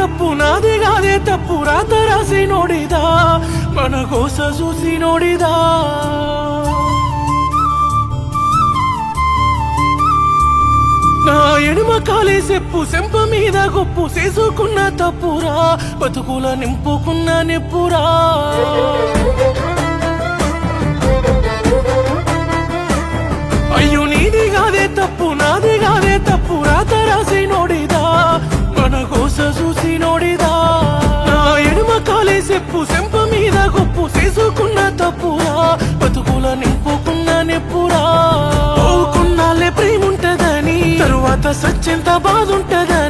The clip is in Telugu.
తప్పు నాది కాదే తప్పు రాత రాసి నోడిదా మన కోస చూసి నోడిదా నా ఎడమ కాలే చెప్పు సెంప మీద గొప్పు చేసుకున్న తప్పురా బతుకుల నింపుకున్న నిప్పురా అయ్యో నీది కాదే తప్పు నాది కాదే తప్పు రాత రాసి నోడిదా మన కోస చూసి నోడిదా నా ఎడమ కాలే చెప్పు సెంప మీద గొప్పు చేసుకున్న తప్పురా బతుకుల నింపుకున్న నిప్పురా కొన్నాళ్ళే ప్రేముంటదని తరువాత సచ్చెంత బాధుంటదని